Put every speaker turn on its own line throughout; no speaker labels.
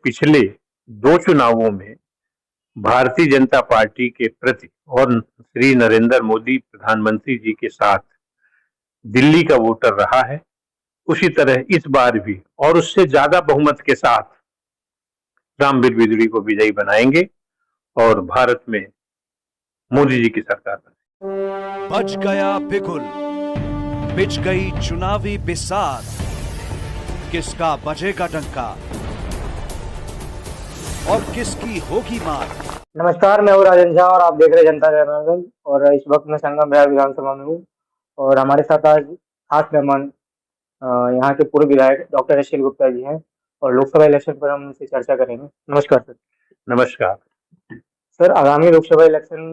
पिछले 2 चुनावों में भारतीय जनता पार्टी के प्रति और श्री नरेंद्र मोदी प्रधानमंत्री जी के साथ दिल्ली का वोटर रहा है, उसी तरह इस बार भी और उससे ज्यादा बहुमत के साथ रामवीर बिदुड़ी को विजयी बनाएंगे और भारत में मोदी जी की सरकार बनेगी।
बज गया बिगुल, बिछ गई चुनावी बिसात, किसका बजेगा डंका और किसकी होगी मात।
नमस्कार, मैं हूँ राजन झा और आप देख रहे हैं जनता जनार्दन। और इस वक्त मैं संगम बिहार विधानसभा में हूँ और हमारे साथ आज खास मेहमान यहाँ के पूर्व विधायक डॉक्टर अश्विन गुप्ता जी हैं और लोकसभा इलेक्शन पर हम उनसे चर्चा करेंगे। नमस्कार सर।
नमस्कार
सर, आगामी लोकसभा इलेक्शन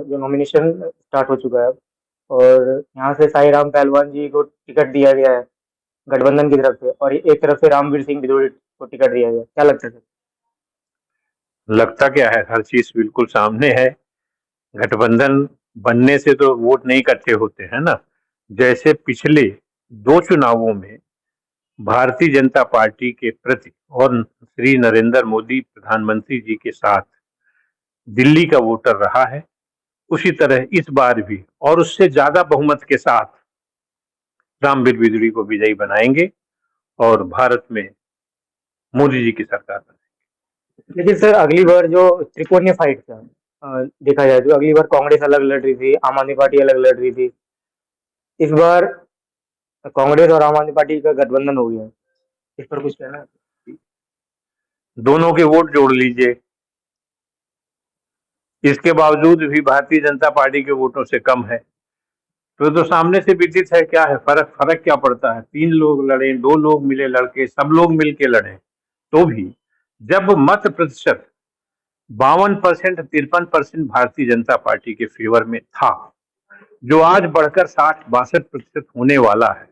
जो नॉमिनेशन स्टार्ट हो चुका है अब, और यहाँ से साई राम पहलवान जी को टिकट दिया गया है गठबंधन की तरफ से और एक तरफ से रामवीर सिंह बिदुड़ी को टिकट दिया गया, क्या लगता है सर?
लगता क्या है, हर चीज बिल्कुल सामने है। गठबंधन बनने से तो वोट नहीं इकट्ठे होते हैं ना। जैसे पिछले 2 चुनावों में भारतीय जनता पार्टी के प्रति और श्री नरेंद्र मोदी प्रधानमंत्री जी के साथ दिल्ली का वोटर रहा है, उसी तरह इस बार भी और उससे ज्यादा बहुमत के साथ रामवीर बिदुड़ी को विजयी बनाएंगे और भारत में मोदी जी की सरकार बनेगी।
लेकिन सर, अगली बार जो त्रिकोणीय फाइट था, देखा जाए तो अगली बार कांग्रेस अलग लड़ रही थी, आम आदमी पार्टी अलग लड़ रही थी। इस बार कांग्रेस और आम आदमी पार्टी का गठबंधन हो गया है, इस पर कुछ कहना है?
दोनों के वोट जोड़ लीजिए, इसके बावजूद भी भारतीय जनता पार्टी के वोटों से कम है, तो सामने से विदित है। क्या है फर्क? फर्क क्या पड़ता है? 3 लोग लड़े, 2 लोग मिले लड़के, सब लोग मिलके लड़े, तो भी जब मत प्रतिशत 52% 53% भारतीय जनता पार्टी के फेवर में था, जो आज बढ़कर 60-62% होने वाला है,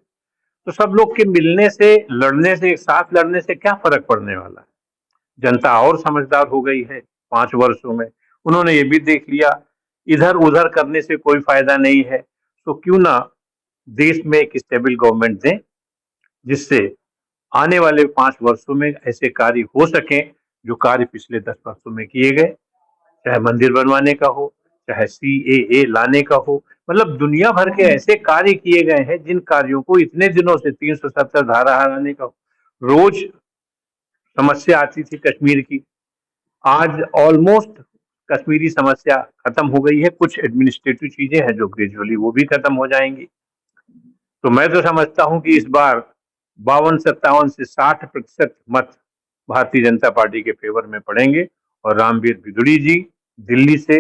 तो सब लोग के मिलने से, लड़ने से, एक साथ लड़ने से क्या फर्क पड़ने वाला है? जनता और समझदार हो गई है 5 वर्षों में। उन्होंने ये भी देख लिया इधर उधर करने से कोई फायदा नहीं है, तो क्यों ना देश में एक स्टेबल गवर्नमेंट दें, जिससे आने वाले 5 वर्षों में ऐसे कार्य हो सके जो कार्य पिछले 10 वर्षों में किए गए, चाहे मंदिर बनवाने का हो, चाहे CAA लाने का हो। मतलब दुनिया भर के ऐसे कार्य किए गए हैं जिन कार्यों को इतने दिनों से 370 धारा हटाने का रोज समस्या आती थी कश्मीर की, आज ऑलमोस्ट कश्मीरी समस्या खत्म हो गई है। कुछ एडमिनिस्ट्रेटिव चीजें हैं जो ग्रेजुअली वो भी खत्म हो जाएंगी। तो मैं तो समझता हूं कि इस बार 52-57 से 60% मत भारतीय जनता पार्टी के फेवर में पड़ेंगे और रामवीर बिदुड़ी जी दिल्ली से,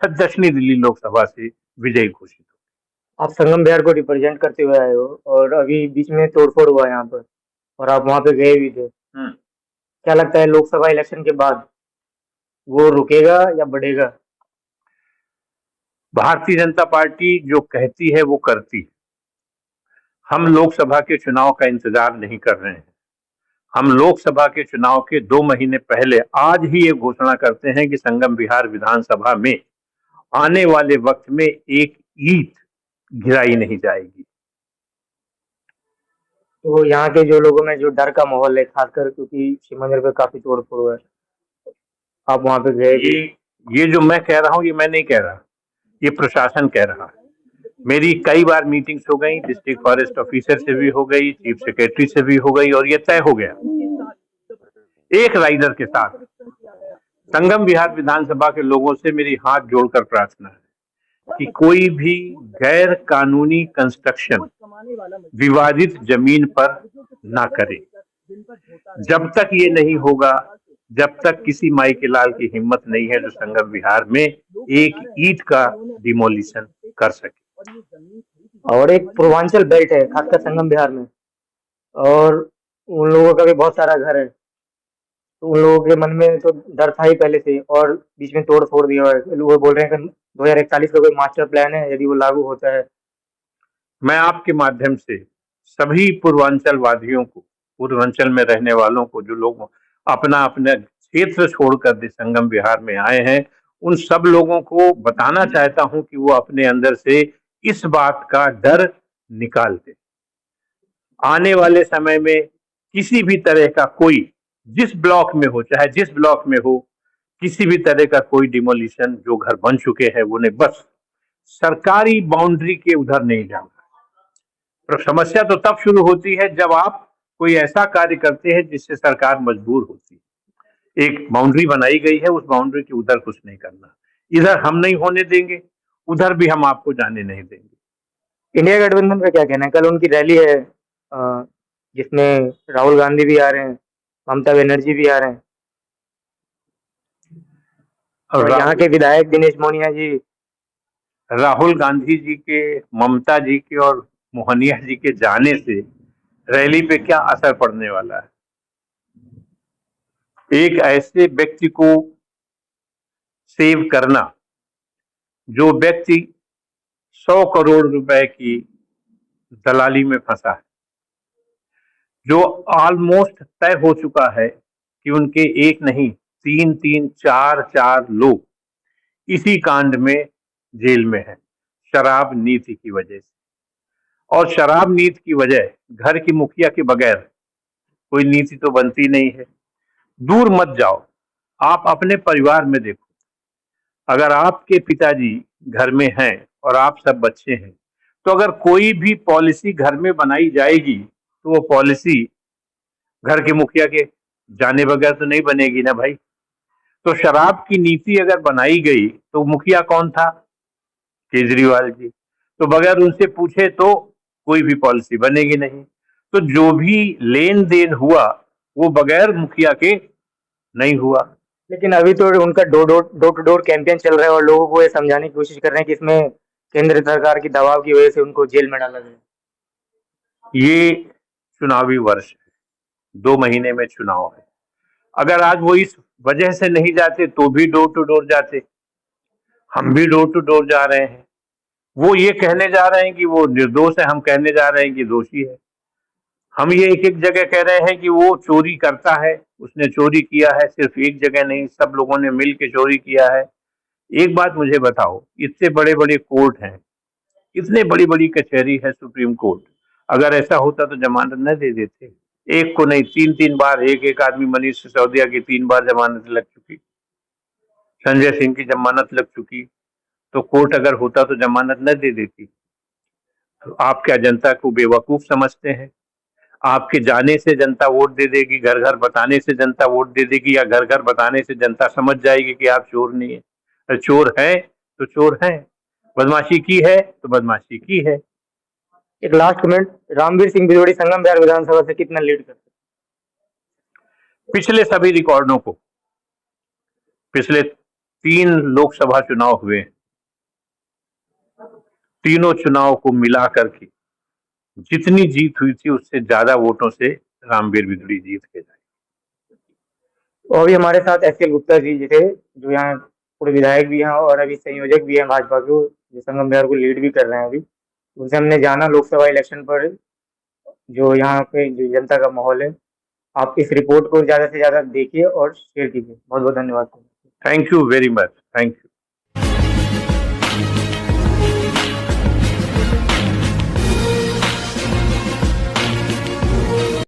दक्षिणी दिल्ली लोकसभा से विजयी घोषित हो।
आप संगम बिहार को रिप्रेजेंट करते हुए आए हो और अभी बीच में तोड़फोड़ हुआ यहाँ पर और आप वहां पे गए भी थे। क्या लगता है लोकसभा इलेक्शन के बाद वो रुकेगा या बढ़ेगा?
भारतीय जनता पार्टी जो कहती है वो करती है। हम लोकसभा के चुनाव का इंतजार नहीं कर रहे हैं। हम लोकसभा के चुनाव के 2 महीने पहले आज ही ये घोषणा करते हैं कि संगम बिहार विधानसभा में आने वाले वक्त में एक ईंट गिराई नहीं जाएगी।
तो यहाँ के जो लोगों में जो डर का माहौल है, खासकर क्योंकि शिव मंदिर पे काफी तोड़फोड़ हुआ है, आप वहां पे गए भी।
ये जो मैं कह रहा हूँ ये मैं नहीं कह रहा, ये प्रशासन कह रहा है। मेरी कई बार मीटिंग्स हो गई, डिस्ट्रिक्ट फॉरेस्ट ऑफिसर से भी हो गई, चीफ सेक्रेटरी से भी हो गई, और ये तय हो गया एक राइडर के साथ। संगम बिहार विधानसभा के लोगों से मेरी हाथ जोड़कर प्रार्थना है कि कोई भी गैर कानूनी कंस्ट्रक्शन विवादित जमीन पर ना करे। जब तक ये नहीं होगा, जब तक किसी माई के लाल की हिम्मत नहीं है जो संगम बिहार में एक ईंट का डिमोलिशन कर सके।
और एक पूर्वांचल बेल्ट है खासकर संगम बिहार में, और उन लोगों का भी बहुत सारा घर है, तो उन लोगों के मन में तो डर था ही पहले से, और बीच में तोड़ फोड़ दिया है। लोग बोल रहे हैं कि 2041 का कोई मास्टर प्लान है, यदि वो लागू होता है।
मैं आपके माध्यम से सभी पूर्वांचल वादियों को, पूर्वांचल में रहने वालों को, जो लोग अपना अपना क्षेत्र छोड़कर संगम बिहार में आए हैं, उन सब लोगों को बताना चाहता हूं कि वो अपने अंदर से इस बात का डर निकाल दे। आने वाले समय में किसी भी तरह का कोई जिस ब्लॉक में हो, चाहे जिस ब्लॉक में हो, किसी भी तरह का कोई डिमोलिशन, जो घर बन चुके हैं वो नहीं, बस सरकारी बाउंड्री के उधर नहीं जाना। पर समस्या तो तब शुरू होती है जब आप कोई ऐसा कार्य करते हैं जिससे सरकार मजबूर होती है। एक बाउंड्री बनाई गई है, उस बाउंड्री के उधर कुछ नहीं करना। इधर हम नहीं होने देंगे, उधर भी हम आपको जाने नहीं देंगे।
इंडिया गठबंधन का क्या कहना है? कल उनकी रैली है जिसमें राहुल गांधी भी आ रहे हैं, ममता बनर्जी भी आ रहे हैं, और यहाँ के विधायक दिनेश मोनिया जी।
राहुल गांधी जी के, ममता जी के और मोहनिया जी के जाने से रैली पे क्या असर पड़ने वाला है? एक ऐसे व्यक्ति को सेव करना जो व्यक्ति 100 करोड़ रुपए की दलाली में फंसा है, जो ऑलमोस्ट तय हो चुका है कि उनके एक नहीं 3-3, 4-4 लोग इसी कांड में जेल में है, शराब नीति की वजह से। और शराब नीति की वजह, घर की मुखिया के बगैर कोई नीति तो बनती नहीं है। दूर मत जाओ, आप अपने परिवार में देखो, अगर आपके पिताजी घर में हैं और आप सब बच्चे हैं, तो अगर कोई भी पॉलिसी घर में बनाई जाएगी तो वो पॉलिसी घर के मुखिया के जाने बगैर तो नहीं बनेगी ना भाई। तो शराब की नीति अगर बनाई गई तो मुखिया कौन था? केजरीवाल जी। तो बगैर उनसे पूछे तो कोई भी पॉलिसी बनेगी नहीं। तो जो भी लेन देन हुआ वो बगैर मुखिया के नहीं हुआ।
लेकिन अभी तो उनका डोर टू डोर कैंपेन चल रहा है और लोगों को ये समझाने की कोशिश कर रहे हैं कि इसमें केंद्र सरकार की दबाव की वजह से उनको जेल में डाला गया।
ये चुनावी वर्ष है, 2 महीने में चुनाव है। अगर आज वो इस वजह से नहीं जाते तो भी डोर टू डोर जाते। हम भी डोर टू डोर जा रहे हैं। वो ये कहने जा रहे हैं कि वो निर्दोष है, हम कहने जा रहे हैं कि दोषी है। हम ये एक जगह कह रहे हैं कि वो चोरी करता है, उसने चोरी किया है, सिर्फ एक जगह नहीं, सब लोगों ने मिल के चोरी किया है। एक बात मुझे बताओ, इतने बड़े बड़े कोर्ट हैं, इतने बड़ी बड़ी कचहरी है सुप्रीम कोर्ट, अगर ऐसा होता तो जमानत न दे देते? एक को नहीं, 3-3 बार एक आदमी, मनीष सिसोदिया की 3 बार जमानत लग चुकी, संजय सिंह की जमानत लग चुकी। तो कोर्ट अगर होता तो जमानत न दे देती? तो आप क्या जनता को बेवकूफ समझते हैं? आपके जाने से जनता वोट दे देगी, घर घर बताने से जनता वोट दे देगी, या घर घर बताने से जनता समझ जाएगी कि आप चोर नहीं है? अगर चोर है तो चोर है, बदमाशी की है तो बदमाशी की है।
एक लास्ट कमेंट, रामवीर सिंह बिजोड़ी संगम बिहार विधानसभा से कितना लीड करते?
पिछले सभी रिकॉर्डों को, पिछले 3 लोकसभा चुनाव हुए, तीनों चुनाव को मिला करके जितनी जीत हुई थी उससे ज्यादा वोटों से रामवीर बिजोड़ी जीत के जाए।
तो अभी हमारे साथ एसएल गुप्ता जी थे, जो यहाँ पूरे विधायक भी हैं और अभी संयोजक भी हैं भाजपा के, जो संगम बिहार को लीड भी कर रहे हैं। अभी उनसे हमने जाना लोकसभा इलेक्शन पर जो यहाँ पे जो जनता का माहौल है। आप इस रिपोर्ट को ज्यादा से ज्यादा देखिए और शेयर कीजिए। बहुत बहुत धन्यवाद।
Thank you very much. Thank you.